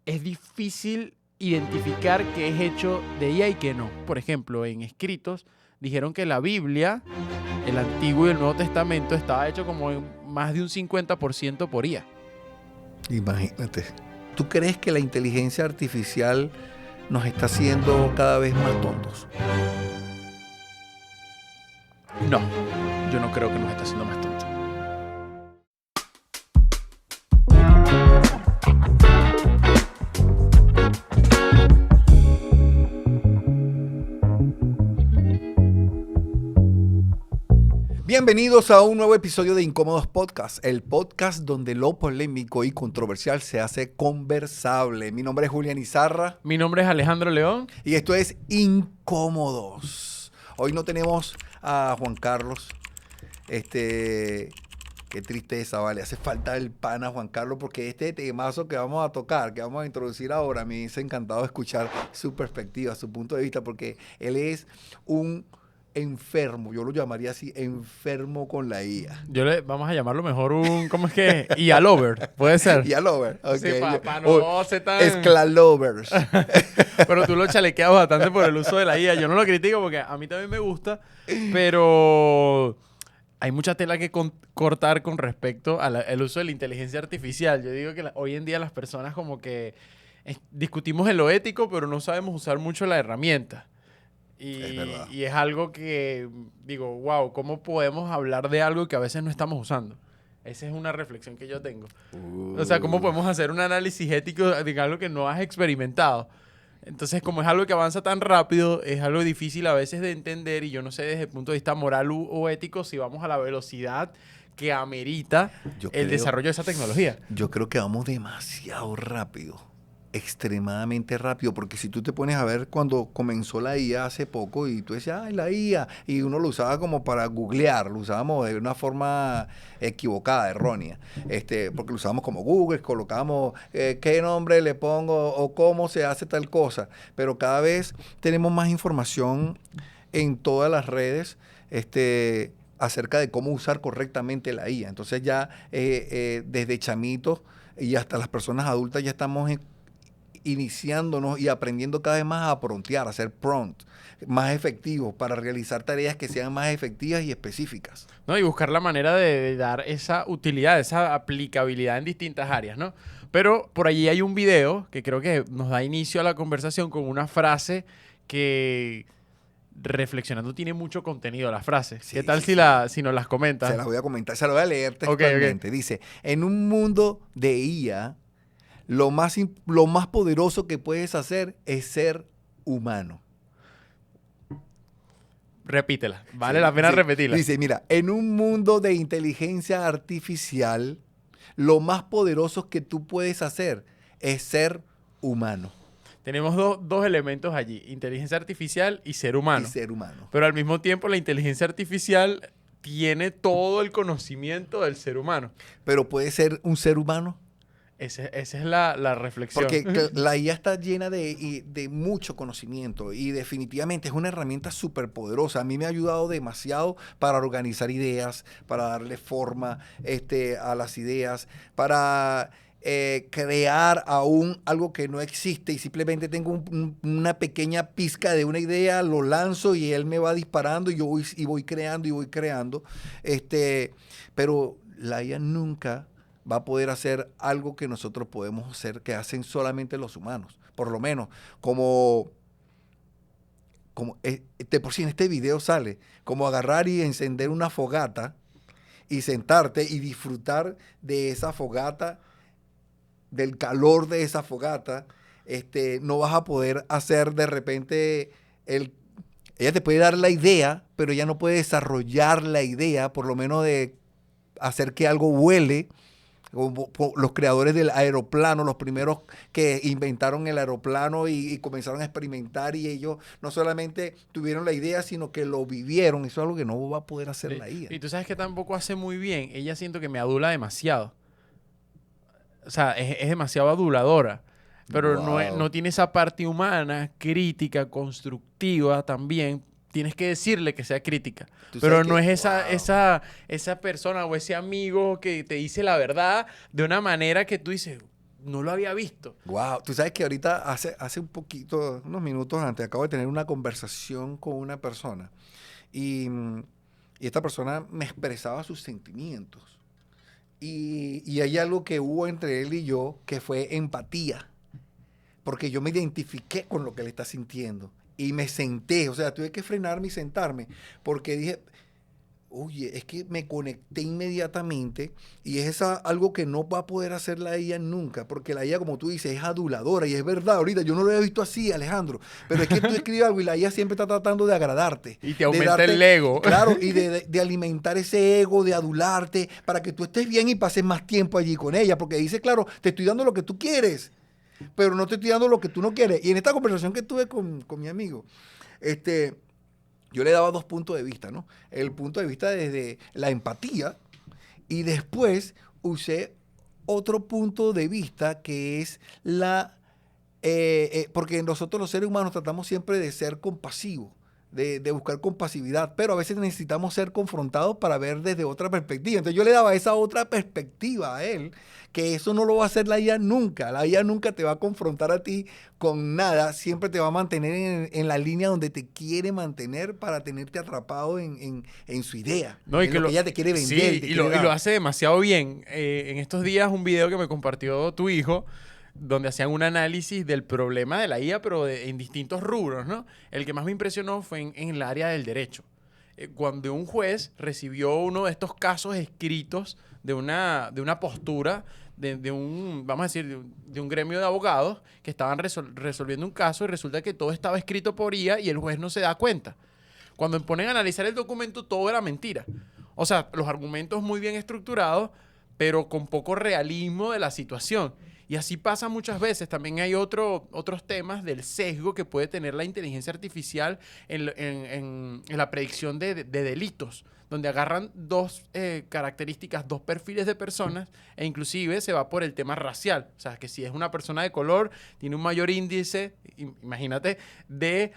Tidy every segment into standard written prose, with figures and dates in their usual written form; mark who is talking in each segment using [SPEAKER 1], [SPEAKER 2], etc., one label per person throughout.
[SPEAKER 1] es difícil identificar qué es hecho de IA y qué no. Por ejemplo, en escritos dijeron que la Biblia, el Antiguo y el Nuevo Testamento, estaba hecho como en más de un 50% por IA.
[SPEAKER 2] Imagínate. ¿Tú crees que la inteligencia artificial nos está haciendo cada vez más tontos?
[SPEAKER 1] No, yo no creo que nos esté haciendo más tontos.
[SPEAKER 2] Bienvenidos a un nuevo episodio de Incómodos Podcast, el podcast donde lo polémico y controversial se hace conversable. Mi nombre es Julián Izarra.
[SPEAKER 1] Mi nombre es Alejandro León.
[SPEAKER 2] Y esto es Incómodos. Hoy no tenemos a Juan Carlos. Qué tristeza, vale. Hace falta el pana Juan Carlos porque este temazo que vamos a tocar, que vamos a introducir ahora, me ha encantado escuchar su perspectiva, su punto de vista, porque él es un enfermo, yo lo llamaría así, enfermo con la IA.
[SPEAKER 1] Vamos a llamarlo mejor ¿cómo es que? IA lover, puede ser.
[SPEAKER 2] IA lover, ok.
[SPEAKER 1] Sí, para no ser tan...
[SPEAKER 2] Escla lovers.
[SPEAKER 1] Pero tú lo chalequeas bastante por el uso de la IA. Yo no lo critico porque a mí también me gusta, pero hay mucha tela que cortar con respecto al uso de la inteligencia artificial. Yo digo que hoy en día las personas como que discutimos en lo ético, pero no sabemos usar mucho la herramienta. Y es algo que digo, wow, ¿cómo podemos hablar de algo que a veces no estamos usando? Esa es una reflexión que yo tengo. O sea, ¿cómo podemos hacer un análisis ético de algo que no has experimentado? Entonces, como es algo que avanza tan rápido, es algo difícil a veces de entender, y yo no sé desde el punto de vista moral o ético si vamos a la velocidad que amerita el desarrollo de esa tecnología.
[SPEAKER 2] Yo creo que vamos demasiado rápido. Extremadamente rápido, porque si tú te pones a ver cuando comenzó la IA hace poco y tú decías, ay, la IA, y uno lo usaba como para googlear, lo usábamos de una forma equivocada, errónea, porque lo usábamos como Google, colocábamos qué nombre le pongo o cómo se hace tal cosa, pero cada vez tenemos más información en todas las redes, acerca de cómo usar correctamente la IA. Entonces ya desde chamitos y hasta las personas adultas ya estamos iniciándonos y aprendiendo cada vez más a promptear, a hacer prompt más efectivos para realizar tareas que sean más efectivas y específicas.
[SPEAKER 1] ¿No? Y buscar la manera de dar esa utilidad, esa aplicabilidad en distintas áreas, ¿no? Pero por allí hay un video que creo que nos da inicio a la conversación con una frase que, reflexionando, tiene mucho contenido la frase. Sí, ¿qué tal si nos las comentas?
[SPEAKER 2] Se las voy a comentar, se las voy a leer textualmente. Okay. Dice, en un mundo de IA, lo más poderoso que puedes hacer es ser humano.
[SPEAKER 1] Repítela. Vale la pena repetirla.
[SPEAKER 2] Dice, mira, en un mundo de inteligencia artificial, lo más poderoso que tú puedes hacer es ser humano.
[SPEAKER 1] Tenemos dos elementos allí, inteligencia artificial y ser humano.
[SPEAKER 2] Y ser humano.
[SPEAKER 1] Pero al mismo tiempo la inteligencia artificial tiene todo el conocimiento del ser humano.
[SPEAKER 2] Pero ¿puede ser un ser humano?
[SPEAKER 1] Esa es la reflexión.
[SPEAKER 2] Porque la IA está llena de mucho conocimiento y definitivamente es una herramienta súper poderosa. A mí me ha ayudado demasiado para organizar ideas, para darle forma a las ideas, para crear aún algo que no existe y simplemente tengo una pequeña pizca de una idea, lo lanzo y él me va disparando y yo voy creando. Pero la IA nunca va a poder hacer algo que nosotros podemos hacer, que hacen solamente los humanos. Por lo menos, como de por sí en este video sale, como agarrar y encender una fogata y sentarte y disfrutar de esa fogata, del calor de esa fogata. No vas a poder hacer de repente ella te puede dar la idea, pero ella no puede desarrollar la idea, por lo menos de hacer que algo vuele. Los creadores del aeroplano, los primeros que inventaron el aeroplano y comenzaron a experimentar, y ellos no solamente tuvieron la idea, sino que lo vivieron. Eso es algo que no va a poder hacer la IA.
[SPEAKER 1] Y tú sabes que tampoco hace muy bien. Ella siento que me adula demasiado. O sea, es demasiado aduladora. Pero wow, no tiene esa parte humana, crítica, constructiva también. Tienes que decirle que sea crítica. Pero no es esa persona o ese amigo que te dice la verdad de una manera que tú dices, no lo había visto.
[SPEAKER 2] Wow, tú sabes que ahorita hace un poquito, unos minutos antes, acabo de tener una conversación con una persona y esta persona me expresaba sus sentimientos. Y hay algo que hubo entre él y yo que fue empatía, porque yo me identifiqué con lo que él está sintiendo y me senté, o sea, tuve que frenarme y sentarme, porque dije, oye, es que me conecté inmediatamente y es algo que no va a poder hacer la IA nunca, porque la IA, como tú dices, es aduladora y es verdad, ahorita yo no lo he visto así, Alejandro, pero es que tú escribes algo y la IA siempre está tratando de agradarte.
[SPEAKER 1] Y te aumenta el ego.
[SPEAKER 2] Claro, y de alimentar ese ego, de adularte, para que tú estés bien y pases más tiempo allí con ella, porque dice, claro, te estoy dando lo que tú quieres, pero no te estoy dando lo que tú no quieres. Y en esta conversación que tuve con mi amigo, yo le daba dos puntos de vista, ¿no? El punto de vista desde la empatía y después usé otro punto de vista que es porque nosotros los seres humanos tratamos siempre de ser compasivos, de buscar compasividad, pero a veces necesitamos ser confrontados para ver desde otra perspectiva. Entonces yo le daba esa otra perspectiva a él, que eso no lo va a hacer la IA nunca. La IA nunca te va a confrontar a ti con nada, siempre te va a mantener en la línea donde te quiere mantener para tenerte atrapado en su idea,
[SPEAKER 1] No, y
[SPEAKER 2] en
[SPEAKER 1] que
[SPEAKER 2] lo que ella te quiere vender.
[SPEAKER 1] Sí,
[SPEAKER 2] te
[SPEAKER 1] y
[SPEAKER 2] quiere dar.
[SPEAKER 1] lo hace demasiado bien. En estos días un video que me compartió tu hijo, donde hacían un análisis del problema de la IA, pero en distintos rubros, ¿no? El que más me impresionó fue en el área del derecho. Cuando un juez recibió uno de estos casos escritos de una postura de un, vamos a decir, de un gremio de abogados que estaban resolviendo un caso y resulta que todo estaba escrito por IA y el juez no se da cuenta. Cuando me ponen a analizar el documento, todo era mentira. O sea, los argumentos muy bien estructurados, pero con poco realismo de la situación. Y así pasa muchas veces. También hay otros temas del sesgo que puede tener la inteligencia artificial en la predicción de delitos, donde agarran dos características, dos perfiles de personas e inclusive se va por el tema racial. O sea, que si es una persona de color, tiene un mayor índice, imagínate, de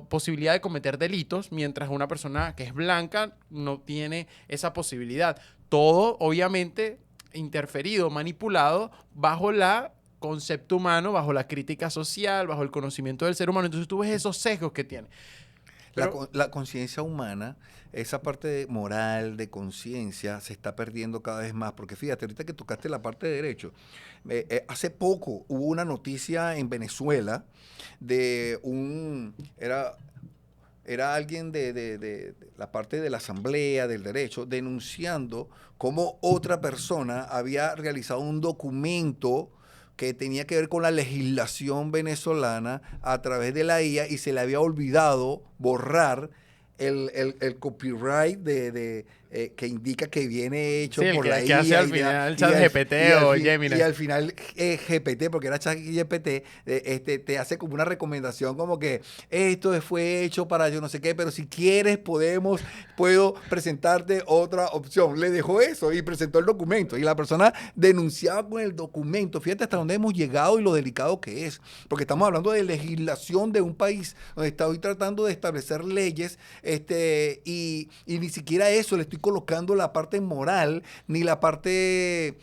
[SPEAKER 1] posibilidad de cometer delitos, mientras una persona que es blanca no tiene esa posibilidad. Todo, obviamente, interferido, manipulado bajo la concepto humano, bajo la crítica social, bajo el conocimiento del ser humano. Entonces tú ves esos sesgos que tiene. Pero,
[SPEAKER 2] La conciencia humana, esa parte moral, de conciencia, se está perdiendo cada vez más. Porque fíjate, ahorita que tocaste la parte de derecho, hace poco hubo una noticia en Venezuela de era alguien de la parte de la asamblea del derecho denunciando cómo otra persona había realizado un documento que tenía que ver con la legislación venezolana a través de la IA y se le había olvidado borrar el copyright que indica que viene hecho
[SPEAKER 1] sí,
[SPEAKER 2] por la
[SPEAKER 1] que
[SPEAKER 2] IA.
[SPEAKER 1] hace al final ChatGPT o Gemini.
[SPEAKER 2] Y al final GPT, porque era ChatGPT, te hace como una recomendación como que esto fue hecho para yo no sé qué, pero si quieres puedo presentarte otra opción. Le dejó eso y presentó el documento. Y la persona denunciaba con el documento. Fíjate hasta dónde hemos llegado y lo delicado que es. Porque estamos hablando de legislación de un país donde está hoy tratando de establecer leyes y ni siquiera eso le estoy colocando la parte moral ni la parte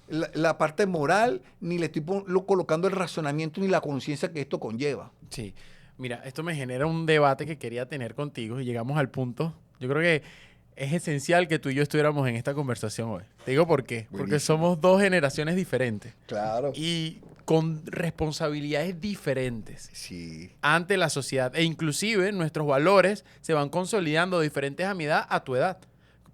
[SPEAKER 2] la parte moral ni le estoy colocando el razonamiento ni la conciencia que esto conlleva.
[SPEAKER 1] Sí, mira, esto me genera un debate que quería tener contigo y llegamos al punto. Yo creo que es esencial que tú y yo estuviéramos en esta conversación hoy. Te digo por qué.
[SPEAKER 2] Buenísimo.
[SPEAKER 1] Porque somos dos generaciones diferentes.
[SPEAKER 2] Claro.
[SPEAKER 1] Y con responsabilidades diferentes.
[SPEAKER 2] Sí.
[SPEAKER 1] Ante la sociedad. E inclusive nuestros valores se van consolidando diferentes a mi edad, a tu edad.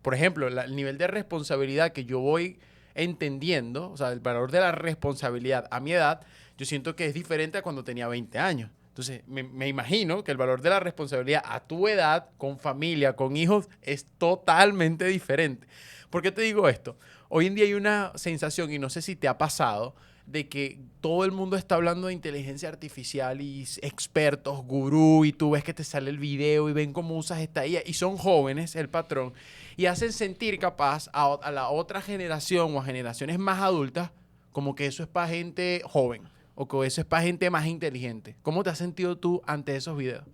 [SPEAKER 1] Por ejemplo, el nivel de responsabilidad que yo voy entendiendo, o sea, el valor de la responsabilidad a mi edad, yo siento que es diferente a cuando tenía 20 años. Entonces, me imagino que el valor de la responsabilidad a tu edad, con familia, con hijos, es totalmente diferente. ¿Por qué te digo esto? Hoy en día hay una sensación, y no sé si te ha pasado, de que todo el mundo está hablando de inteligencia artificial y expertos, gurú, y tú ves que te sale el video y ven cómo usas esta IA, y son jóvenes, el patrón, y hacen sentir capaz a la otra generación o a generaciones más adultas como que eso es para gente joven o que eso es para gente más inteligente. ¿Cómo te has sentido tú ante esos videos?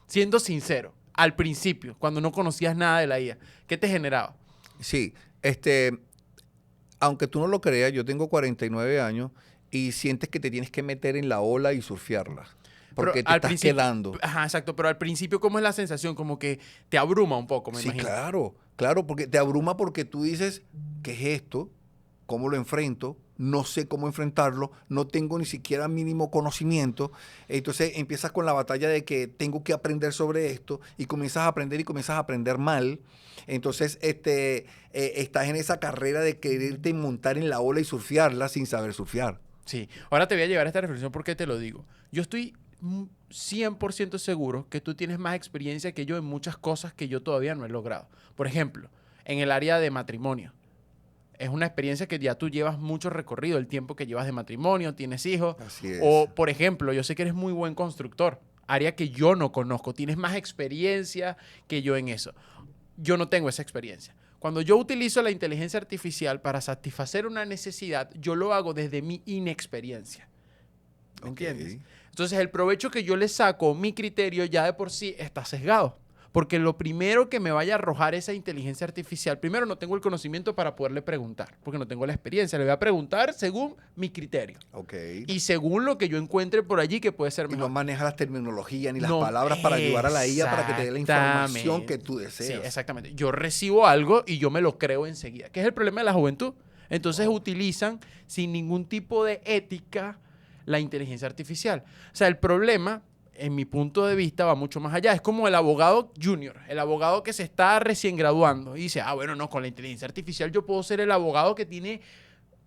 [SPEAKER 1] Siendo sincero, al principio, cuando no conocías nada de la IA, ¿qué te generaba?
[SPEAKER 2] Sí, aunque tú no lo creas, yo tengo 49 años y sientes que te tienes que meter en la ola y surfearla.
[SPEAKER 1] Pero
[SPEAKER 2] Porque te
[SPEAKER 1] al
[SPEAKER 2] estás
[SPEAKER 1] principio,
[SPEAKER 2] quedando.
[SPEAKER 1] ajá, exacto, pero al principio, ¿cómo es la sensación? Como que te abruma un poco, me
[SPEAKER 2] Sí,
[SPEAKER 1] imagino.
[SPEAKER 2] claro, claro, porque te abruma porque tú dices, ¿qué es esto? ¿Cómo lo enfrento? No sé cómo enfrentarlo, no tengo ni siquiera mínimo conocimiento. Entonces empiezas con la batalla de que tengo que aprender sobre esto y comienzas a aprender y comienzas a aprender mal. Entonces estás en esa carrera de quererte montar en la ola y surfearla sin saber surfear.
[SPEAKER 1] Sí. Ahora te voy a llevar a esta reflexión porque te lo digo. Yo estoy 100% seguro que tú tienes más experiencia que yo en muchas cosas que yo todavía no he logrado. Por ejemplo, en el área de matrimonio. Es una experiencia que ya tú llevas mucho recorrido, el tiempo que llevas de matrimonio, tienes hijos.
[SPEAKER 2] Así es.
[SPEAKER 1] O, por ejemplo, yo sé que eres muy buen constructor, área que yo no conozco. Tienes más experiencia que yo en eso. Yo no tengo esa experiencia. Cuando yo utilizo la inteligencia artificial para satisfacer una necesidad, yo lo hago desde mi inexperiencia. ¿Me
[SPEAKER 2] Ok.
[SPEAKER 1] entiendes? Entonces, el provecho que yo le saco, mi criterio ya de por sí está sesgado. Porque lo primero que me vaya a arrojar esa inteligencia artificial, primero no tengo el conocimiento para poderle preguntar, porque no tengo la experiencia. Le voy a preguntar según mi criterio
[SPEAKER 2] Ok.
[SPEAKER 1] y según lo que yo encuentre por allí que puede ser
[SPEAKER 2] Y no
[SPEAKER 1] mejor.
[SPEAKER 2] manejas las terminologías ni las
[SPEAKER 1] No,
[SPEAKER 2] palabras para ayudar a la IA para que te dé la información que
[SPEAKER 1] exactamente.
[SPEAKER 2] tú
[SPEAKER 1] Sí,
[SPEAKER 2] deseas.
[SPEAKER 1] exactamente. Yo recibo algo y yo me lo creo enseguida, que es el problema de la juventud. Entonces
[SPEAKER 2] Wow.
[SPEAKER 1] utilizan sin ningún tipo de ética la inteligencia artificial. O sea, el problema, en mi punto de vista, va mucho más allá. Es como el abogado junior, el abogado que se está recién graduando y dice, ah, bueno, no, con la inteligencia artificial yo puedo ser el abogado que tiene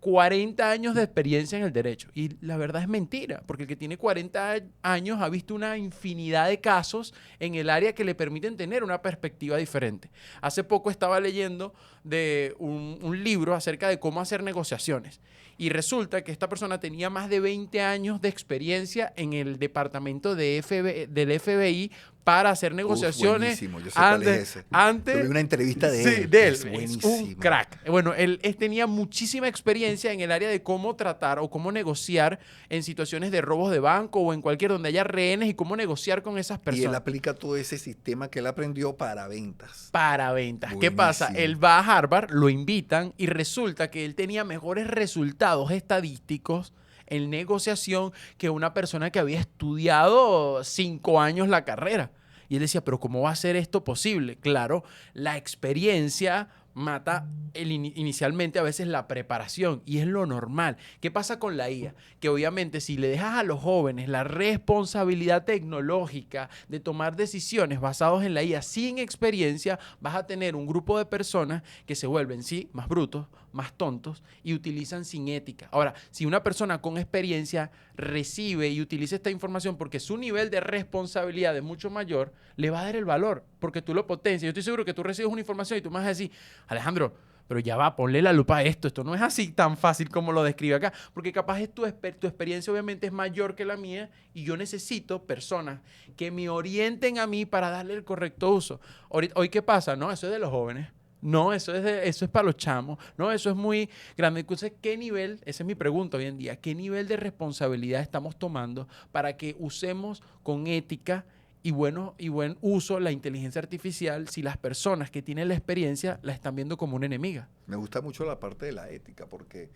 [SPEAKER 1] 40 años de experiencia en el derecho. Y la verdad es mentira, porque el que tiene 40 años ha visto una infinidad de casos en el área que le permiten tener una perspectiva diferente. Hace poco estaba leyendo de un libro acerca de cómo hacer negociaciones. Y resulta que esta persona tenía más de 20 años de experiencia en el departamento del FBI para hacer
[SPEAKER 2] Uf,
[SPEAKER 1] negociaciones
[SPEAKER 2] buenísimo. Yo sé cuál es
[SPEAKER 1] antes,
[SPEAKER 2] ese. Yo vi
[SPEAKER 1] antes
[SPEAKER 2] una entrevista de
[SPEAKER 1] sí,
[SPEAKER 2] él.
[SPEAKER 1] de él.
[SPEAKER 2] Es
[SPEAKER 1] Es un
[SPEAKER 2] buenísima.
[SPEAKER 1] crack. Bueno, él tenía muchísima experiencia en el área de cómo tratar o cómo negociar en situaciones de robos de banco o en cualquier donde haya rehenes y cómo negociar con esas
[SPEAKER 2] Y él
[SPEAKER 1] personas
[SPEAKER 2] aplica todo ese sistema que él aprendió para ventas.
[SPEAKER 1] para ventas. ¿Qué pasa?
[SPEAKER 2] Buenísimo.
[SPEAKER 1] Él va a Harvard, lo invitan y resulta que él tenía mejores resultados estadísticos en negociación que una persona que había estudiado 5 años la carrera. Y él decía, pero ¿cómo va a ser esto posible? Claro, la experiencia mata inicialmente a veces la preparación y es lo normal. ¿Qué pasa con la IA? Que obviamente si le dejas a los jóvenes la responsabilidad tecnológica de tomar decisiones basadas en la IA sin experiencia, vas a tener un grupo de personas que se vuelven, sí, más brutos, más tontos y utilizan sin ética. Ahora, si una persona con experiencia recibe y utiliza esta información porque su nivel de responsabilidad es mucho mayor, le va a dar el valor porque tú lo potencias. Yo estoy seguro que tú recibes una información y tú me vas a decir, Alejandro, pero ya va, ponle la lupa a esto. Esto no es así tan fácil como lo describe acá. Porque capaz es tu experiencia obviamente es mayor que la mía y yo necesito personas que me orienten a mí para darle el correcto uso. Hoy, ¿qué pasa? No, eso es de los jóvenes. No, eso es para los chamos. No, eso es muy grande. Entonces, ¿qué nivel, esa es mi pregunta hoy en día, qué nivel de responsabilidad estamos tomando para que usemos con ética y buen uso la inteligencia artificial si las personas que tienen la experiencia la están viendo como una enemiga?
[SPEAKER 2] Me gusta mucho la parte de la ética, porque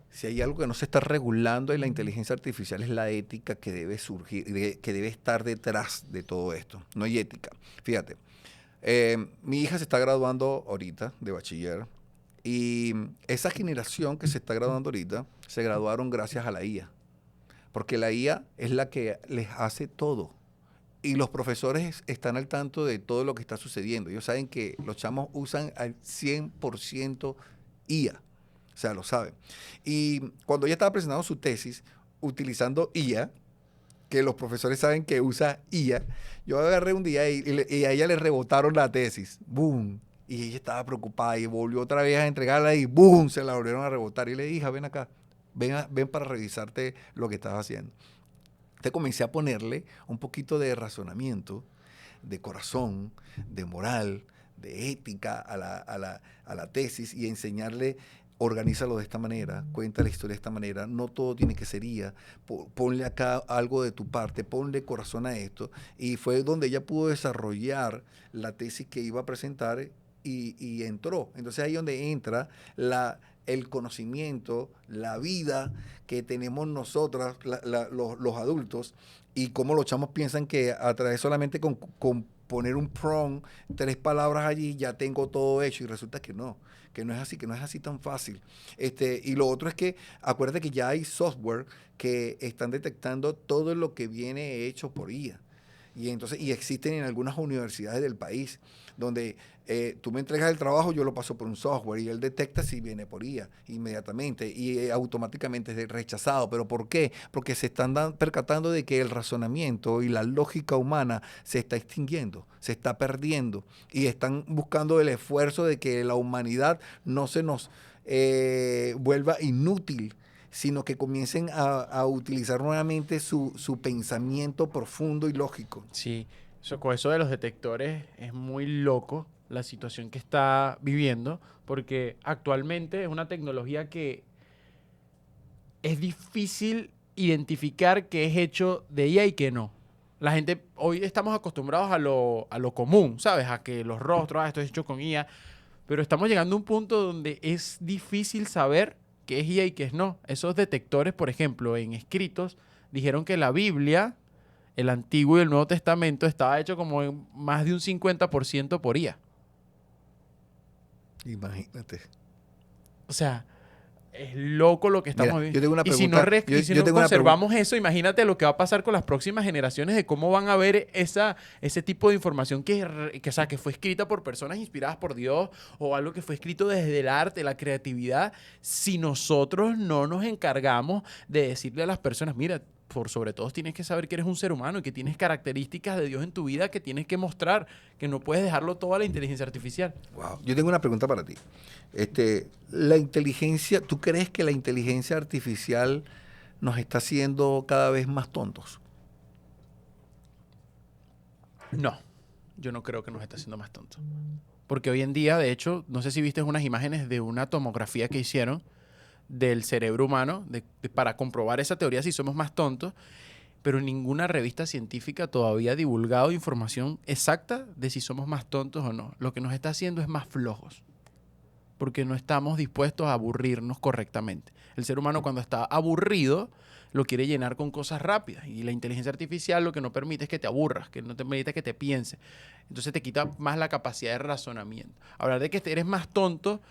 [SPEAKER 2] si hay algo que no se está regulando en la inteligencia artificial es la ética que debe surgir, que debe estar detrás de todo esto. No hay ética. Fíjate, mi hija se está graduando ahorita de bachiller y esa generación que se está graduando ahorita se graduaron gracias a la IA, porque la IA es la que les hace todo. Y los profesores están al tanto de todo lo que está sucediendo. Ellos saben que los chamos usan al 100% IA. O sea, lo saben. Y cuando ella estaba presentando su tesis, utilizando IA, que los profesores saben que usa IA, yo agarré un día y a ella le rebotaron la tesis. ¡Boom! Y ella estaba preocupada y volvió otra vez a entregarla y ¡boom! Se la volvieron a rebotar. Y le dije, ven acá, ven para revisarte lo que estás haciendo. Entonces comencé a ponerle un poquito de razonamiento, de corazón, de moral, de ética a la tesis y enseñarle, organízalo de esta manera, cuenta la historia de esta manera, no todo tiene que ser IA, ponle acá algo de tu parte, ponle corazón a esto. Y fue donde ella pudo desarrollar la tesis que iba a presentar y entró. Entonces ahí es donde entra el conocimiento, la vida que tenemos nosotros, los adultos, y cómo los chamos piensan que a través solamente con poner un prompt, 3 palabras allí, ya tengo todo hecho, y resulta que no es así, que no es así tan fácil. Y lo otro es que, acuérdate que ya hay software que están detectando todo lo que viene hecho por IA. Y existen en algunas universidades del país donde tú me entregas el trabajo, yo lo paso por un software y él detecta si viene por IA inmediatamente y automáticamente es rechazado. ¿Pero por qué? Porque se están percatando de que el razonamiento y la lógica humana se está extinguiendo, se está perdiendo y están buscando el esfuerzo de que la humanidad no se nos vuelva inútil, sino que comiencen a utilizar nuevamente su pensamiento profundo y lógico.
[SPEAKER 1] Sí, con eso de los detectores es muy loco la situación que está viviendo, porque actualmente es una tecnología que es difícil identificar qué es hecho de IA y qué no. La gente, hoy estamos acostumbrados a lo común, ¿sabes? A que los rostros, esto es hecho con IA, pero estamos llegando a un punto donde es difícil saber qué es IA y qué es no. Esos detectores, por ejemplo, en escritos, dijeron que la Biblia, el Antiguo y el Nuevo Testamento, estaba hecho como en más de un 50% por IA.
[SPEAKER 2] Imagínate.
[SPEAKER 1] O sea, es loco lo que
[SPEAKER 2] Mira,
[SPEAKER 1] estamos viendo.
[SPEAKER 2] yo tengo una
[SPEAKER 1] Y si no,
[SPEAKER 2] pregunta.
[SPEAKER 1] y si
[SPEAKER 2] Yo
[SPEAKER 1] no
[SPEAKER 2] tengo una pregunta.
[SPEAKER 1] conservamos eso, imagínate lo que va a pasar con las próximas generaciones de cómo van a ver ese tipo de información o sea, que fue escrita por personas inspiradas por Dios o algo que fue escrito desde el arte, la creatividad, si nosotros no nos encargamos de decirle a las personas, mira, por sobre todo tienes que saber que eres un ser humano y que tienes características de Dios en tu vida que tienes que mostrar, que no puedes dejarlo todo a la inteligencia artificial.
[SPEAKER 2] Wow. Yo tengo una pregunta para ti. La inteligencia, ¿tú crees que la inteligencia artificial nos está haciendo cada vez más tontos?
[SPEAKER 1] No, yo no creo que nos esté haciendo más tontos. Porque hoy en día, de hecho, no sé si viste unas imágenes de una tomografía que hicieron del cerebro humano para comprobar esa teoría si somos más tontos, pero ninguna revista científica todavía ha divulgado información exacta de si somos más tontos o no. Lo que nos está haciendo es más flojos, porque no estamos dispuestos a aburrirnos correctamente. El ser humano cuando está aburrido lo quiere llenar con cosas rápidas y la inteligencia artificial lo que no permite es que te aburras, que no te permite que te pienses. Entonces te quita más la capacidad de razonamiento. Hablar de que eres más tonto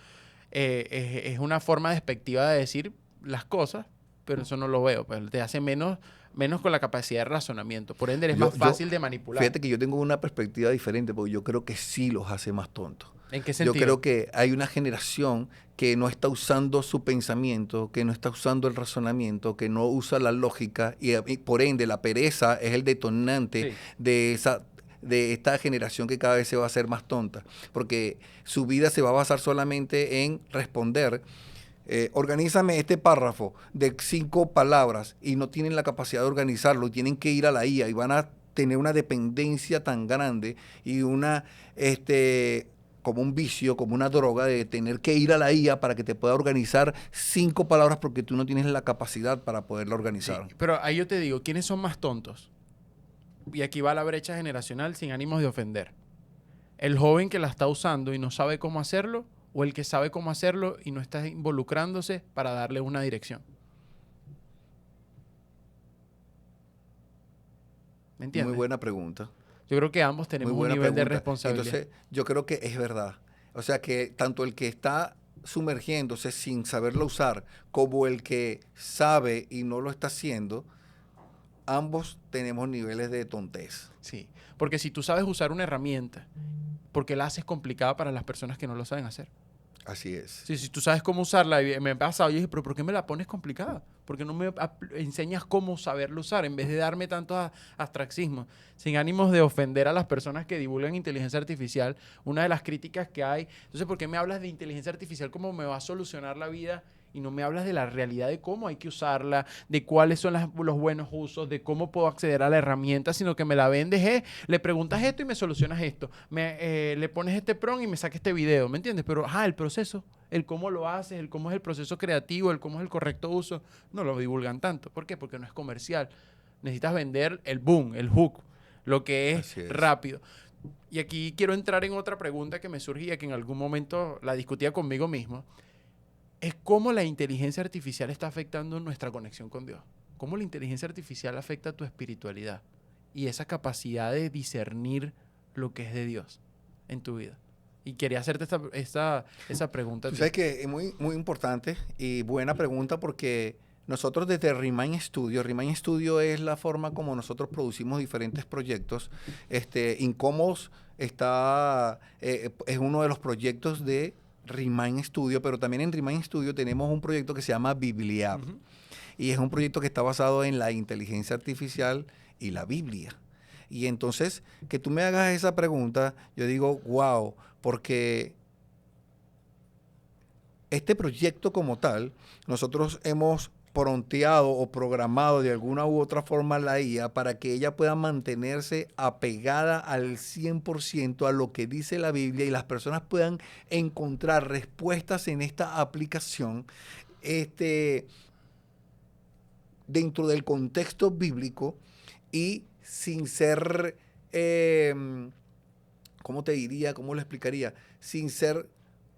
[SPEAKER 1] es una forma despectiva de decir las cosas, pero eso no lo veo. Pues te hace menos con la capacidad de razonamiento. Por ende, eres más fácil de manipular.
[SPEAKER 2] Fíjate que yo tengo una perspectiva diferente porque yo creo que sí los hace más tontos.
[SPEAKER 1] ¿En qué sentido?
[SPEAKER 2] Yo creo que hay una generación que no está usando su pensamiento, que no está usando el razonamiento, que no usa la lógica y por ende la pereza es el detonante de esta generación que cada vez se va a hacer más tonta, porque su vida se va a basar solamente en responder. Organízame este párrafo de 5 palabras y no tienen la capacidad de organizarlo y tienen que ir a la IA y van a tener una dependencia tan grande y como un vicio, como una droga de tener que ir a la IA para que te pueda organizar 5 palabras porque tú no tienes la capacidad para poderla organizar.
[SPEAKER 1] Sí, pero ahí yo te digo, ¿quiénes son más tontos? Y aquí va la brecha generacional sin ánimos de ofender. El joven que la está usando y no sabe cómo hacerlo, o el que sabe cómo hacerlo y no está involucrándose para darle una dirección. ¿Me entiendes?
[SPEAKER 2] Muy buena pregunta.
[SPEAKER 1] Yo creo que ambos tenemos un nivel de responsabilidad.
[SPEAKER 2] Entonces, yo creo que es verdad. O sea, que tanto el que está sumergiéndose sin saberlo usar, como el que sabe y no lo está haciendo, ambos tenemos niveles de tontez.
[SPEAKER 1] Sí, porque si tú sabes usar una herramienta, ¿por qué la haces complicada para las personas que no lo saben hacer?
[SPEAKER 2] Así es.
[SPEAKER 1] Sí, si tú sabes cómo usarla, y me pasa, oye, pero ¿por qué me la pones complicada? ¿Por qué no me enseñas cómo saberlo usar en vez de darme tantos abstracismos? Sin ánimos de ofender a las personas que divulgan inteligencia artificial, una de las críticas que hay, entonces, ¿por qué me hablas de inteligencia artificial como me va a solucionar la vida? Y no me hablas de la realidad de cómo hay que usarla, de cuáles son los buenos usos, de cómo puedo acceder a la herramienta, sino que me la vendes, le preguntas esto y me solucionas esto. Le pones este prompt y me saca este video, ¿me entiendes? Pero, el proceso, el cómo lo haces, el cómo es el proceso creativo, el cómo es el correcto uso, no lo divulgan tanto. ¿Por qué? Porque no es comercial. Necesitas vender el boom, el hook, lo que es rápido. Y aquí quiero entrar en otra pregunta que me surgía, que en algún momento la discutía conmigo mismo. es cómo la inteligencia artificial está afectando nuestra conexión con Dios. Cómo la inteligencia artificial afecta tu espiritualidad y esa capacidad de discernir lo que es de Dios en tu vida. Y quería hacerte esa pregunta.
[SPEAKER 2] Tú sabes que es muy, muy importante y buena pregunta porque nosotros desde Remind Studio es la forma como nosotros producimos diferentes proyectos. Incómodos es uno de los proyectos de Remind Studio, pero también en Remind Studio tenemos un proyecto que se llama Biblia.
[SPEAKER 1] Uh-huh.
[SPEAKER 2] Y es un proyecto que está basado en la inteligencia artificial y la Biblia. Y entonces, que tú me hagas esa pregunta, yo digo, wow, porque este proyecto como tal, nosotros hemos pronteado o programado de alguna u otra forma la IA para que ella pueda mantenerse apegada al 100% a lo que dice la Biblia y las personas puedan encontrar respuestas en esta aplicación dentro del contexto bíblico y sin ser, ¿cómo te diría? ¿Cómo lo explicaría? Sin ser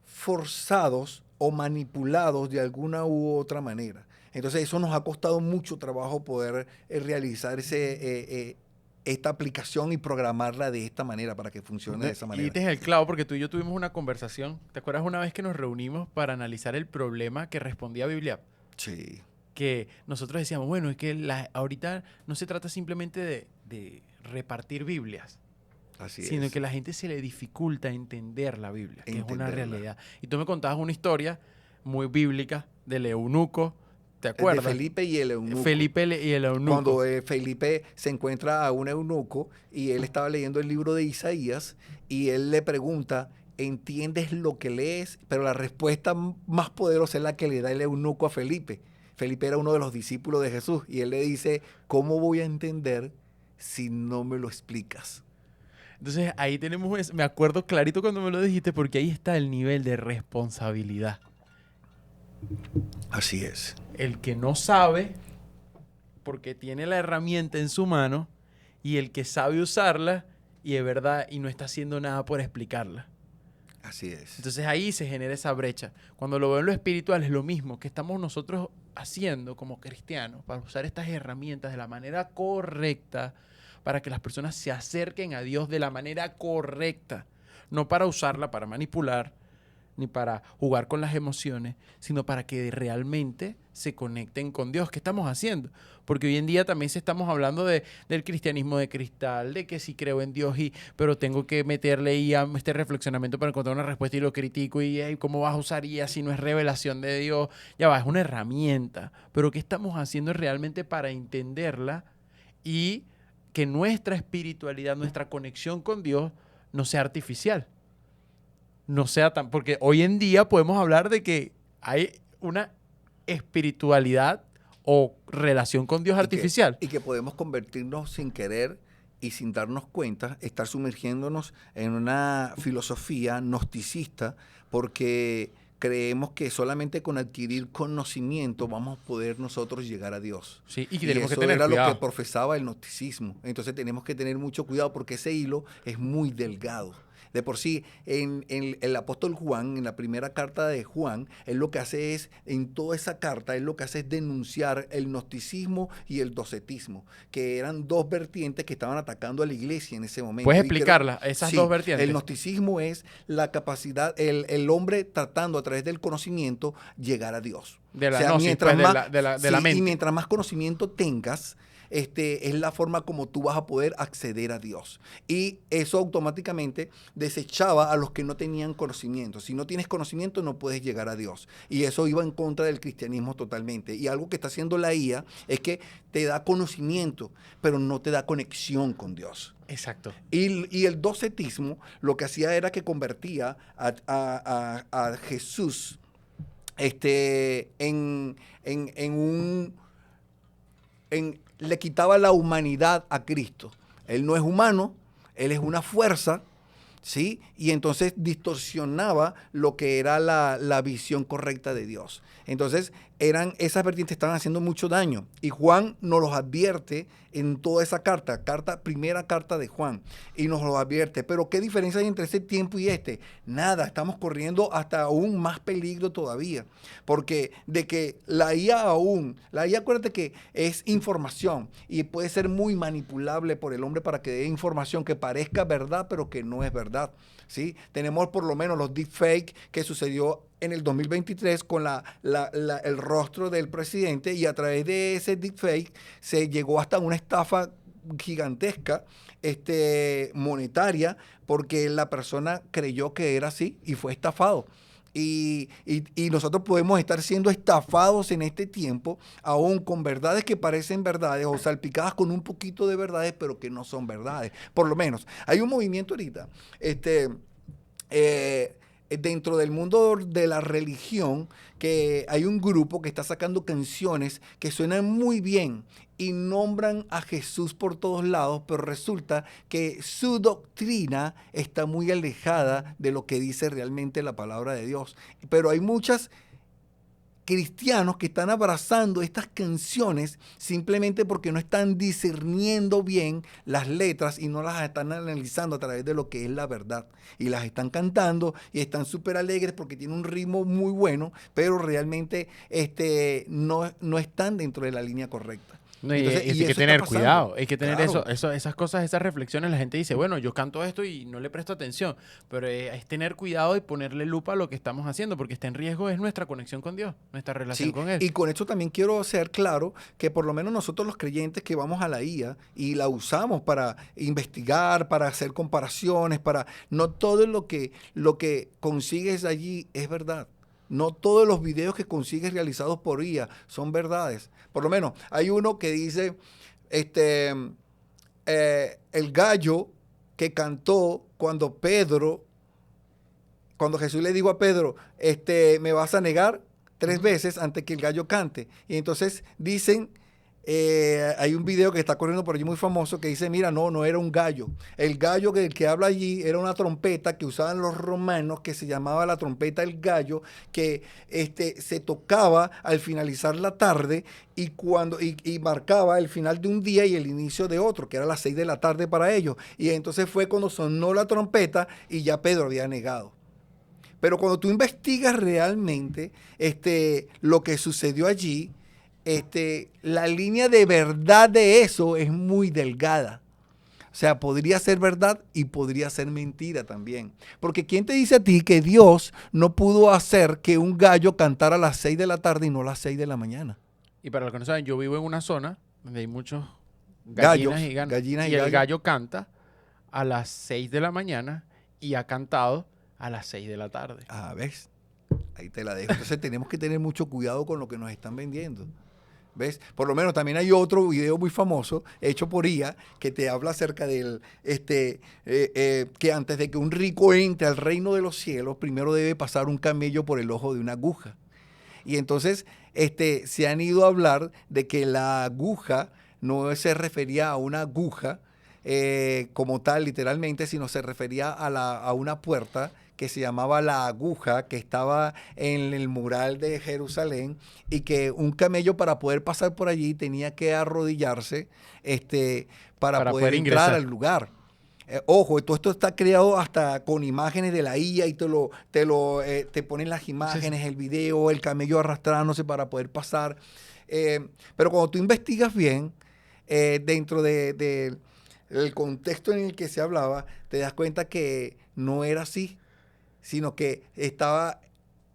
[SPEAKER 2] forzados o manipulados de alguna u otra manera. Entonces eso nos ha costado mucho trabajo poder realizar esta aplicación y programarla de esta manera para que funcione de esa manera.
[SPEAKER 1] Y este es el clavo porque tú y yo tuvimos una conversación. ¿Te acuerdas una vez que nos reunimos para analizar el problema que respondía Biblia?
[SPEAKER 2] Sí.
[SPEAKER 1] Que nosotros decíamos, bueno, es que ahorita no se trata simplemente de repartir Biblias, sino que la gente se le dificulta entender la Biblia, que es una realidad. Y tú me contabas una historia muy bíblica del eunuco, ¿te acuerdas?
[SPEAKER 2] De Felipe y el eunuco.
[SPEAKER 1] Felipe y el eunuco.
[SPEAKER 2] Cuando Felipe se encuentra a un eunuco y él estaba leyendo el libro de Isaías y él le pregunta, ¿entiendes lo que lees? Pero la respuesta más poderosa es la que le da el eunuco a Felipe. Felipe era uno de los discípulos de Jesús y él le dice, ¿cómo voy a entender si no me lo explicas?
[SPEAKER 1] Entonces ahí tenemos, me acuerdo clarito cuando me lo dijiste, porque ahí está el nivel de responsabilidad.
[SPEAKER 2] Así es.
[SPEAKER 1] El que no sabe, porque tiene la herramienta en su mano, y el que sabe usarla, y de verdad, y no está haciendo nada por explicarla.
[SPEAKER 2] Así es.
[SPEAKER 1] Entonces ahí se genera esa brecha. Cuando lo veo en lo espiritual es lo mismo que estamos nosotros haciendo como cristianos para usar estas herramientas de la manera correcta para que las personas se acerquen a Dios de la manera correcta. No para usarla para manipular ni para jugar con las emociones, sino para que realmente se conecten con Dios. ¿Qué estamos haciendo? Porque hoy en día también estamos hablando del cristianismo de cristal, de que sí creo en Dios, pero tengo que meterle IA este reflexionamiento para encontrar una respuesta y lo critico y ¿cómo vas a usar IA si no es revelación de Dios? Ya va, es una herramienta. Pero ¿qué estamos haciendo realmente para entenderla y que nuestra espiritualidad, nuestra conexión con Dios no sea artificial? No sea tan... Porque hoy en día podemos hablar de que hay una espiritualidad o relación con Dios artificial.
[SPEAKER 2] Y que podemos convertirnos sin querer y sin darnos cuenta, estar sumergiéndonos en una filosofía gnosticista porque creemos que solamente con adquirir conocimiento vamos a poder nosotros llegar a Dios.
[SPEAKER 1] Sí, y tenemos que
[SPEAKER 2] eso
[SPEAKER 1] tener
[SPEAKER 2] era
[SPEAKER 1] cuidado.
[SPEAKER 2] lo que profesaba el gnosticismo. Entonces tenemos que tener mucho cuidado porque ese hilo es muy delgado. De por sí, en el apóstol Juan, en la primera carta de Juan, él lo que hace es, en toda esa carta, él lo que hace es denunciar el gnosticismo y el docetismo, que eran dos vertientes que estaban atacando a la iglesia en ese momento.
[SPEAKER 1] ¿Puedes explicarlas, esas dos vertientes?
[SPEAKER 2] El gnosticismo es la capacidad, el hombre tratando a través del conocimiento llegar a Dios.
[SPEAKER 1] De la gnosis, pues, de la mente.
[SPEAKER 2] Y mientras más conocimiento tengas, es la forma como tú vas a poder acceder a Dios. Y eso automáticamente desechaba a los que no tenían conocimiento. Si no tienes conocimiento, no puedes llegar a Dios. Y eso iba en contra del cristianismo totalmente. Y algo que está haciendo la IA es que te da conocimiento, pero no te da conexión con Dios.
[SPEAKER 1] Exacto.
[SPEAKER 2] Y el docetismo lo que hacía era que convertía a Jesús le quitaba la humanidad a Cristo. Él no es humano, él es una fuerza, ¿sí? Y entonces distorsionaba lo que era la visión correcta de Dios. Entonces, esas vertientes estaban haciendo mucho daño. Y Juan nos los advierte en toda esa primera carta de Juan, y nos lo advierte. Pero ¿qué diferencia hay entre ese tiempo y este? Nada, estamos corriendo hasta aún más peligro todavía. Porque de que la IA acuérdate que es información y puede ser muy manipulable por el hombre para que dé información que parezca verdad, pero que no es verdad. ¿Sí? Tenemos por lo menos los deepfakes que sucedió en el 2023 con el rostro del presidente, y a través de ese deepfake se llegó hasta una estafa gigantesca monetaria, porque la persona creyó que era así y fue estafado. Y nosotros podemos estar siendo estafados en este tiempo, aún con verdades que parecen verdades o salpicadas con un poquito de verdades, pero que no son verdades. Por lo menos, hay un movimiento ahorita, dentro del mundo de la religión, que hay un grupo que está sacando canciones que suenan muy bien y nombran a Jesús por todos lados, pero resulta que su doctrina está muy alejada de lo que dice realmente la palabra de Dios. Pero hay muchos cristianos que están abrazando estas canciones simplemente porque no están discerniendo bien las letras y no las están analizando a través de lo que es la verdad. Y las están cantando y están súper alegres porque tienen un ritmo muy bueno, pero realmente no están dentro de la línea correcta.
[SPEAKER 1] No, y
[SPEAKER 2] Entonces,
[SPEAKER 1] hay que tener cuidado, hay que tener
[SPEAKER 2] Claro.
[SPEAKER 1] esas cosas, esas reflexiones. La gente dice, bueno, yo canto esto y no le presto atención, pero es tener cuidado y ponerle lupa a lo que estamos haciendo, porque está en riesgo es nuestra conexión con Dios, nuestra relación
[SPEAKER 2] Sí,
[SPEAKER 1] con Él.
[SPEAKER 2] y con esto también quiero hacer claro que por lo menos nosotros los creyentes que vamos a la IA y la usamos para investigar, para hacer comparaciones, no todo lo que consigues allí es verdad. No todos los videos que consigues realizados por IA son verdades. Por lo menos hay uno que dice, el gallo que cantó cuando Jesús le dijo a Pedro, me vas a negar 3 veces antes que el gallo cante. Y entonces dicen, hay un video que está corriendo por allí muy famoso que dice, mira, no era un gallo. El gallo que habla allí era una trompeta que usaban los romanos, que se llamaba la trompeta del gallo, que se tocaba al finalizar la tarde y marcaba el final de un día y el inicio de otro, que era las 6 de la tarde para ellos. Y entonces fue cuando sonó la trompeta y ya Pedro había negado. Pero cuando tú investigas realmente lo que sucedió allí, la línea de verdad de eso es muy delgada. O sea, podría ser verdad y podría ser mentira también. Porque ¿quién te dice a ti que Dios no pudo hacer que un gallo cantara a las 6 de la tarde y no a las 6 de la mañana?
[SPEAKER 1] Y para los que no saben, yo vivo en una zona donde hay muchos
[SPEAKER 2] Gallos,
[SPEAKER 1] gallinas y el gallo canta a las 6 de la mañana y ha cantado a las 6 de la tarde.
[SPEAKER 2] Ah, ¿ves? Ahí te la dejo. Entonces tenemos que tener mucho cuidado con lo que nos están vendiendo. ¿Ves? Por lo menos también hay otro video muy famoso hecho por IA que te habla acerca del que antes de que un rico entre al reino de los cielos, primero debe pasar un camello por el ojo de una aguja. Y entonces se han ido a hablar de que la aguja no se refería a una aguja como tal, literalmente, sino se refería a una puerta que se llamaba La Aguja, que estaba en el mural de Jerusalén, y que un camello para poder pasar por allí tenía que arrodillarse para poder entrar al lugar. Ojo, todo esto está creado hasta con imágenes de la IA y te ponen las imágenes, el video, el camello arrastrándose para poder pasar. Pero cuando tú investigas bien, dentro del contexto en el que se hablaba, te das cuenta que no era así, sino que estaba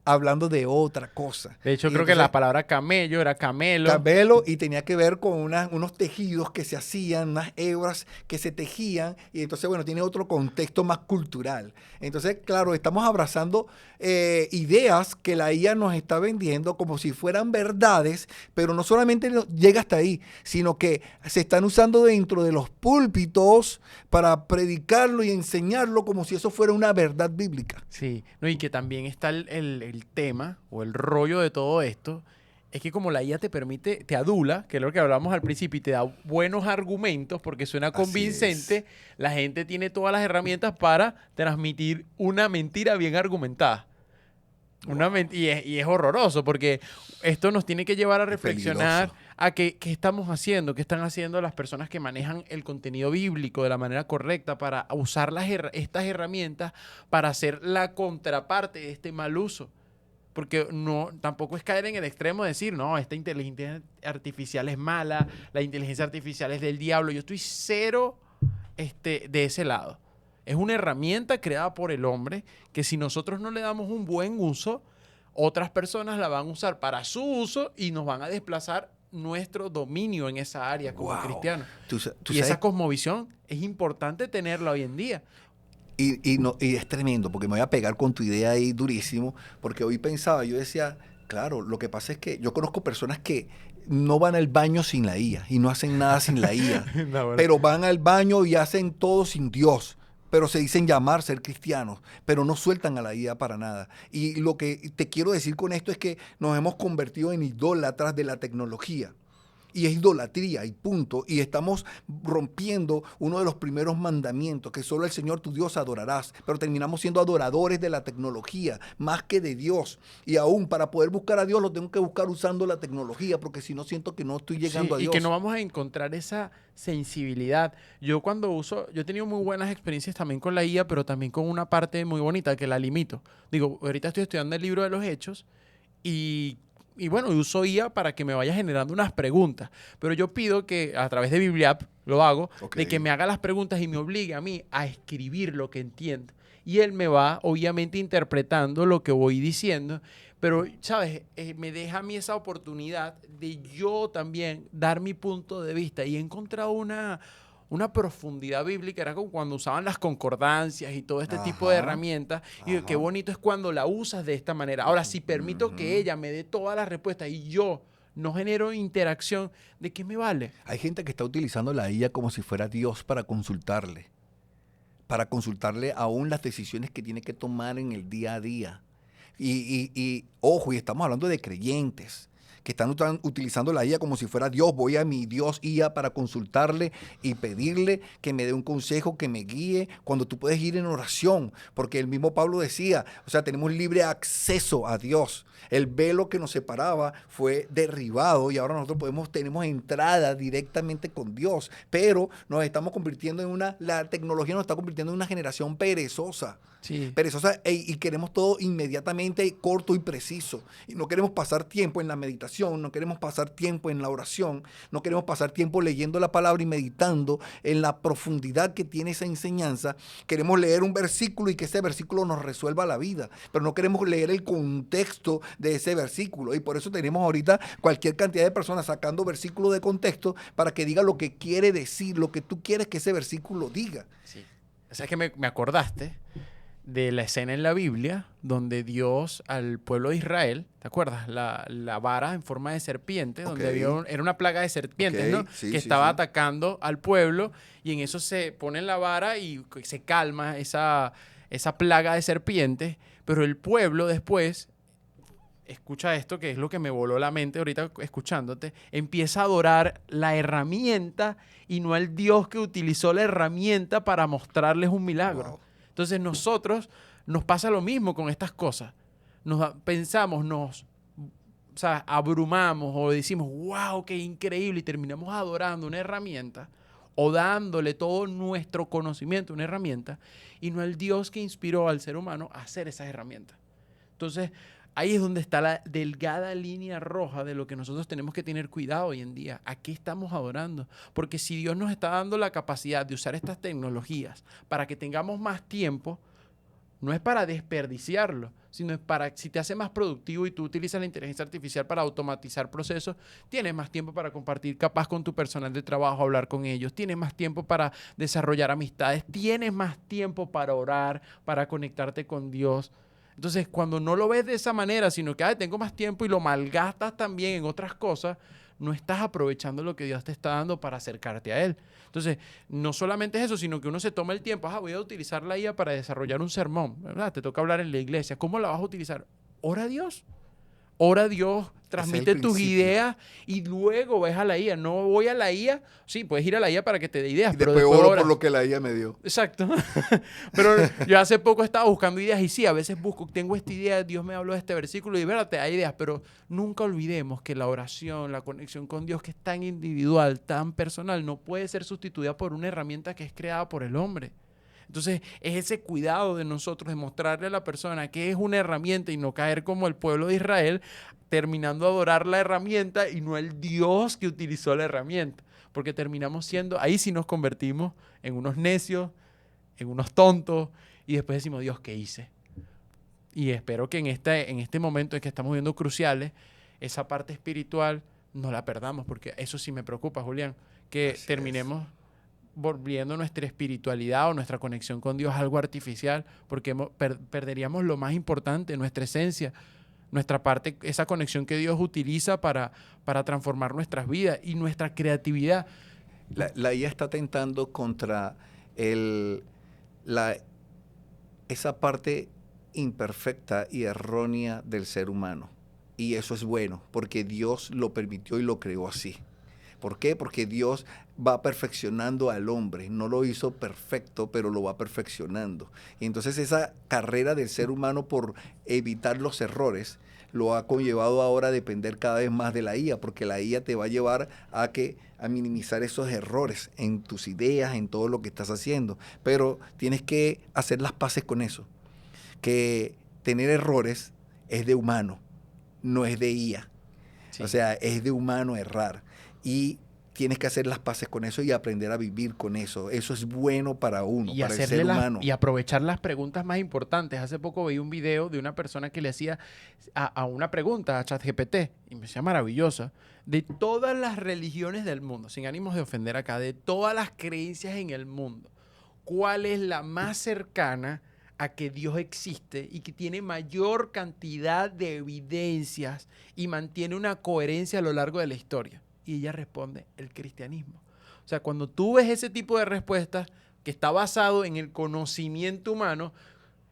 [SPEAKER 2] hablando de otra cosa.
[SPEAKER 1] De hecho, creo que la palabra camello era camelo.
[SPEAKER 2] Camelo, y tenía que ver con unos tejidos que se hacían, unas hebras que se tejían, y entonces, bueno, tiene otro contexto más cultural. Entonces, claro, estamos abrazando ideas que la IA nos está vendiendo como si fueran verdades, pero no solamente llega hasta ahí, sino que se están usando dentro de los púlpitos para predicarlo y enseñarlo como si eso fuera una verdad bíblica.
[SPEAKER 1] Sí, no, y que también está el tema o el rollo de todo esto, es que como la IA te permite, te adula, que es lo que hablábamos al principio, y te da buenos argumentos porque suena convincente, la gente tiene todas las herramientas para transmitir una mentira bien argumentada. Y es horroroso porque esto nos tiene que llevar a
[SPEAKER 2] Es
[SPEAKER 1] reflexionar
[SPEAKER 2] peligroso.
[SPEAKER 1] a qué estamos haciendo, qué están haciendo las personas que manejan el contenido bíblico de la manera correcta para usar estas herramientas para hacer la contraparte de este mal uso. Porque tampoco es caer en el extremo de decir, no, esta inteligencia artificial es mala, la inteligencia artificial es del diablo. Yo estoy cero de ese lado. Es una herramienta creada por el hombre que si nosotros no le damos un buen uso, otras personas la van a usar para su uso y nos van a desplazar nuestro dominio en esa área como
[SPEAKER 2] Wow.
[SPEAKER 1] cristianos.
[SPEAKER 2] Tú
[SPEAKER 1] Y
[SPEAKER 2] sabes,
[SPEAKER 1] esa cosmovisión es importante tenerla hoy en día.
[SPEAKER 2] y es tremendo, porque me voy a pegar con tu idea ahí durísimo, porque hoy pensaba, yo decía, claro, lo que pasa es que yo conozco personas que no van al baño sin la IA y no hacen nada sin la IA,
[SPEAKER 1] No, bueno.
[SPEAKER 2] pero van al baño y hacen todo sin Dios. Pero se dicen llamar ser cristianos, pero no sueltan a la IA para nada. Y lo que te quiero decir con esto es que nos hemos convertido en idólatras de la tecnología. Y es idolatría y punto. Y estamos rompiendo uno de los primeros mandamientos, que solo el Señor tu Dios adorarás. Pero terminamos siendo adoradores de la tecnología, más que de Dios. Y aún para poder buscar a Dios lo tengo que buscar usando la tecnología, porque si no siento que no estoy llegando
[SPEAKER 1] Sí,
[SPEAKER 2] a
[SPEAKER 1] y
[SPEAKER 2] Dios.
[SPEAKER 1] que no vamos a encontrar esa sensibilidad. Yo he tenido muy buenas experiencias también con la IA, pero también con una parte muy bonita que la limito. Digo, ahorita estoy estudiando el libro de los Hechos y bueno, uso IA para que me vaya generando unas preguntas. Pero yo pido que a través de BibliaP, lo hago,
[SPEAKER 2] Ok.
[SPEAKER 1] de que me haga las preguntas y me obligue a mí a escribir lo que entiendo. Y él me va, obviamente, interpretando lo que voy diciendo. Pero, ¿sabes? Me deja a mí esa oportunidad de yo también dar mi punto de vista. Y he encontrado una profundidad bíblica. Era como cuando usaban las concordancias y todo este tipo de
[SPEAKER 2] Ajá,
[SPEAKER 1] herramientas. Y qué
[SPEAKER 2] ajá.
[SPEAKER 1] bonito es cuando la usas de esta manera. Ahora, si permito que
[SPEAKER 2] Ujú.
[SPEAKER 1] ella me dé todas las respuestas y yo no genero interacción, ¿de qué me vale?
[SPEAKER 2] Hay gente que está utilizando la IA como si fuera Dios para consultarle aún las decisiones que tiene que tomar en el día a día. Ojo, y estamos hablando de creyentes que están utilizando la IA como si fuera Dios. Voy a mi Dios IA para consultarle y pedirle que me dé un consejo, que me guíe, cuando tú puedes ir en oración, porque el mismo Pablo decía, o sea, tenemos libre acceso a Dios. El velo que nos separaba fue derribado y ahora tenemos entrada directamente con Dios, pero nos estamos convirtiendo la tecnología nos está convirtiendo en una generación perezosa.
[SPEAKER 1] Sí.
[SPEAKER 2] Perezosa y queremos todo inmediatamente corto y preciso. Y no queremos pasar tiempo en la meditación, no queremos pasar tiempo en la oración, no queremos pasar tiempo leyendo la palabra y meditando en la profundidad que tiene esa enseñanza. Queremos leer un versículo y que ese versículo nos resuelva la vida, pero no queremos leer el contexto de ese versículo. Y por eso tenemos ahorita cualquier cantidad de personas sacando versículos de contexto para que diga lo que quiere decir, lo que tú quieres que ese versículo diga.
[SPEAKER 1] Sí. O sea, es que me acordaste de la escena en la Biblia donde Dios al pueblo de Israel, ¿te acuerdas? La vara en forma de serpiente, donde era una plaga de serpientes, ¿no?
[SPEAKER 2] Sí,
[SPEAKER 1] que
[SPEAKER 2] sí,
[SPEAKER 1] estaba
[SPEAKER 2] sí.
[SPEAKER 1] atacando al pueblo y en eso se pone la vara y se calma esa plaga de serpientes, pero el pueblo después, escucha esto que es lo que me voló la mente ahorita escuchándote, empieza a adorar la herramienta y no al Dios que utilizó la herramienta para mostrarles un milagro.
[SPEAKER 2] Wow.
[SPEAKER 1] Entonces nos pasa lo mismo con estas cosas. Pensamos, o sea, abrumamos o decimos, wow, qué increíble, y terminamos adorando una herramienta o dándole todo nuestro conocimiento a una herramienta y no al Dios que inspiró al ser humano a hacer esas herramientas. Entonces, ahí es donde está la delgada línea roja de lo que nosotros tenemos que tener cuidado hoy en día. ¿A qué estamos adorando? Porque si Dios nos está dando la capacidad de usar estas tecnologías para que tengamos más tiempo, no es para desperdiciarlo, sino es para, si te hace más productivo y tú utilizas la inteligencia artificial para automatizar procesos, tienes más tiempo para compartir capaz con tu personal de trabajo, hablar con ellos, tienes más tiempo para desarrollar amistades, tienes más tiempo para orar, para conectarte con Dios. Entonces, cuando no lo ves de esa manera, sino que tengo más tiempo y lo malgastas también en otras cosas, no estás aprovechando lo que Dios te está dando para acercarte a Él. Entonces, no solamente es eso, sino que uno se toma el tiempo, voy a utilizar la IA para desarrollar un sermón, ¿verdad? Te toca hablar en la iglesia. ¿Cómo la vas a utilizar? Ora a Dios. ora a Dios,
[SPEAKER 2] Ese es el
[SPEAKER 1] transmite tus
[SPEAKER 2] principio.
[SPEAKER 1] ideas y luego ves a la IA. No voy a la IA, sí, puedes ir a la IA para que te dé ideas,
[SPEAKER 2] Y
[SPEAKER 1] pero
[SPEAKER 2] después
[SPEAKER 1] después
[SPEAKER 2] oro
[SPEAKER 1] oras.
[SPEAKER 2] por lo que la IA me dio.
[SPEAKER 1] Exacto. Pero yo hace poco estaba buscando ideas y sí, a veces busco, tengo esta idea, Dios me habló de este versículo y verdad, te da ideas, pero nunca olvidemos que la oración, la conexión con Dios que es tan individual, tan personal, no puede ser sustituida por una herramienta que es creada por el hombre. Entonces, es ese cuidado de nosotros de mostrarle a la persona que es una herramienta y no caer como el pueblo de Israel, terminando a adorar la herramienta y no el Dios que utilizó la herramienta. Porque terminamos siendo, ahí sí nos convertimos en unos necios, en unos tontos, y después decimos, Dios, ¿qué hice? Y espero que en este momento en que estamos viendo cruciales, esa parte espiritual no la perdamos, porque eso sí me preocupa, Julián, que
[SPEAKER 2] Así es.
[SPEAKER 1] terminemos volviendo nuestra espiritualidad o nuestra conexión con Dios algo artificial, porque perderíamos lo más importante, nuestra esencia, nuestra parte, esa conexión que Dios utiliza para transformar nuestras vidas y nuestra creatividad.
[SPEAKER 2] La IA está tentando contra el, la, esa parte imperfecta y errónea del ser humano. Y eso es bueno, porque Dios lo permitió y lo creó así. ¿Por qué? Porque Dios va perfeccionando al hombre. No lo hizo perfecto, pero lo va perfeccionando. Y entonces esa carrera del ser humano por evitar los errores lo ha conllevado ahora a depender cada vez más de la IA, porque la IA te va a llevar a minimizar esos errores en tus ideas, en todo lo que estás haciendo. Pero tienes que hacer las paces con eso. Que tener errores es de humano, no es de IA.
[SPEAKER 1] Sí.
[SPEAKER 2] O sea, es de humano errar. Y tienes que hacer las paces con eso y aprender a vivir con eso. Eso es bueno para uno,
[SPEAKER 1] Y
[SPEAKER 2] para el ser humano.
[SPEAKER 1] y aprovechar las preguntas más importantes. Hace poco veí un video de una persona que le hacía a una pregunta a ChatGPT, y me decía maravillosa, de todas las religiones del mundo, sin ánimos de ofender acá, de todas las creencias en el mundo, ¿cuál es la más cercana a que Dios existe y que tiene mayor cantidad de evidencias y mantiene una coherencia a lo largo de la historia? Y ella responde, el cristianismo. O sea, cuando tú ves ese tipo de respuestas que está basado en el conocimiento humano,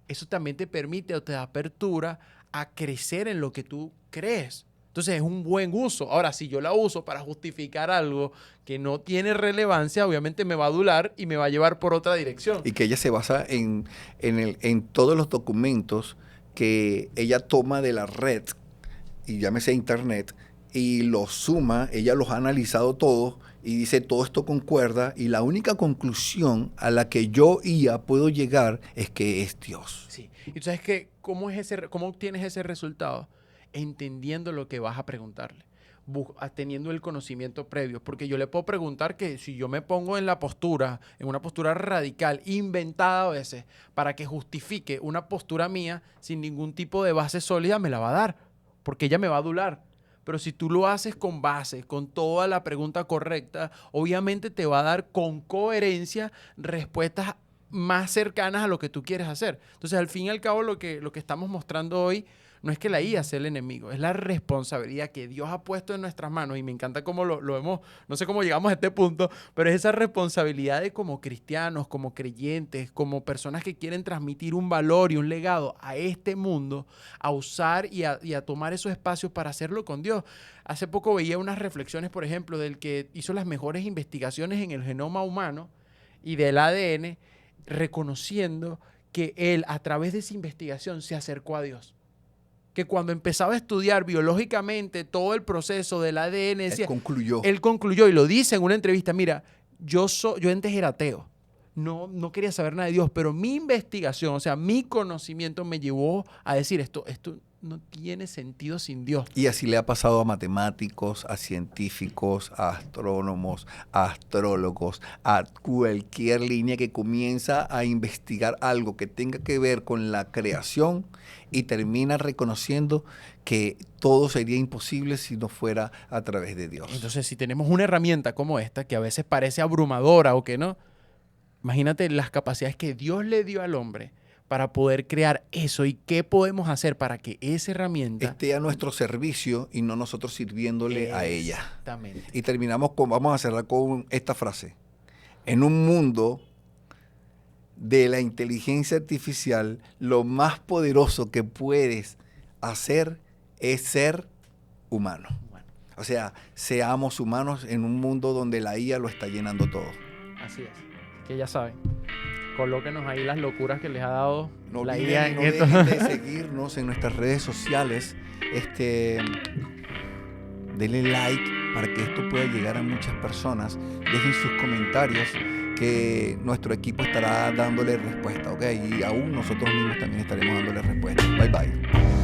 [SPEAKER 1] eso también te permite o te da apertura a crecer en lo que tú crees. Entonces es un buen uso. Ahora, si yo la uso para justificar algo que no tiene relevancia, obviamente me va a adular y me va a llevar por otra dirección.
[SPEAKER 2] Y que ella se basa en todos los documentos que ella toma de la red, y llámese internet, y los suma, ella los ha analizado todos y dice todo esto concuerda y la única conclusión a la que yo IA puedo llegar es que es Dios.
[SPEAKER 1] Sí. Y tú sabes que, ¿cómo obtienes ese resultado? Entendiendo lo que vas a preguntarle, teniendo el conocimiento previo. Porque yo le puedo preguntar que si yo me pongo en una postura radical, inventada a veces, para que justifique una postura mía sin ningún tipo de base sólida, me la va a dar, porque ella me va a adular. Pero si tú lo haces con base, con toda la pregunta correcta, obviamente te va a dar con coherencia respuestas más cercanas a lo que tú quieres hacer. Entonces, al fin y al cabo, lo que estamos mostrando hoy no es que la IA sea el enemigo, es la responsabilidad que Dios ha puesto en nuestras manos. Y me encanta cómo lo hemos, no sé cómo llegamos a este punto, pero es esa responsabilidad de como cristianos, como creyentes, como personas que quieren transmitir un valor y un legado a este mundo, a usar y a tomar esos espacios para hacerlo con Dios. Hace poco veía unas reflexiones, por ejemplo, del que hizo las mejores investigaciones en el genoma humano y del ADN, reconociendo que él, a través de esa investigación, se acercó a Dios. Que cuando empezaba a estudiar biológicamente todo el proceso del ADN, decía, él concluyó y lo dice en una entrevista, mira, yo antes era ateo, no quería saber nada de Dios, pero mi investigación, o sea, mi conocimiento me llevó a decir esto no tiene sentido sin Dios.
[SPEAKER 2] Y así le ha pasado a matemáticos, a científicos, a astrónomos, a astrólogos, a cualquier línea que comienza a investigar algo que tenga que ver con la creación y termina reconociendo que todo sería imposible si no fuera a través de Dios.
[SPEAKER 1] Entonces, si tenemos una herramienta como esta, que a veces parece abrumadora o que no, imagínate las capacidades que Dios le dio al hombre para poder crear eso y qué podemos hacer para que esa herramienta
[SPEAKER 2] esté a nuestro servicio y no nosotros sirviéndole a ella.
[SPEAKER 1] Exactamente.
[SPEAKER 2] Y vamos a cerrar con esta frase. En un mundo de la inteligencia artificial, lo más poderoso que puedes hacer es ser humano. O sea, seamos humanos en un mundo donde la IA lo está llenando todo.
[SPEAKER 1] Así es. Que ya saben. Colóquenos ahí las locuras que les ha dado
[SPEAKER 2] No
[SPEAKER 1] la
[SPEAKER 2] olviden,
[SPEAKER 1] IA en
[SPEAKER 2] no
[SPEAKER 1] esto.
[SPEAKER 2] dejen de seguirnos en nuestras redes sociales. Denle like para que esto pueda llegar a muchas personas. Dejen sus comentarios que nuestro equipo estará dándole respuesta, ¿ok? Y aún nosotros mismos también estaremos dándole respuesta. Bye, bye.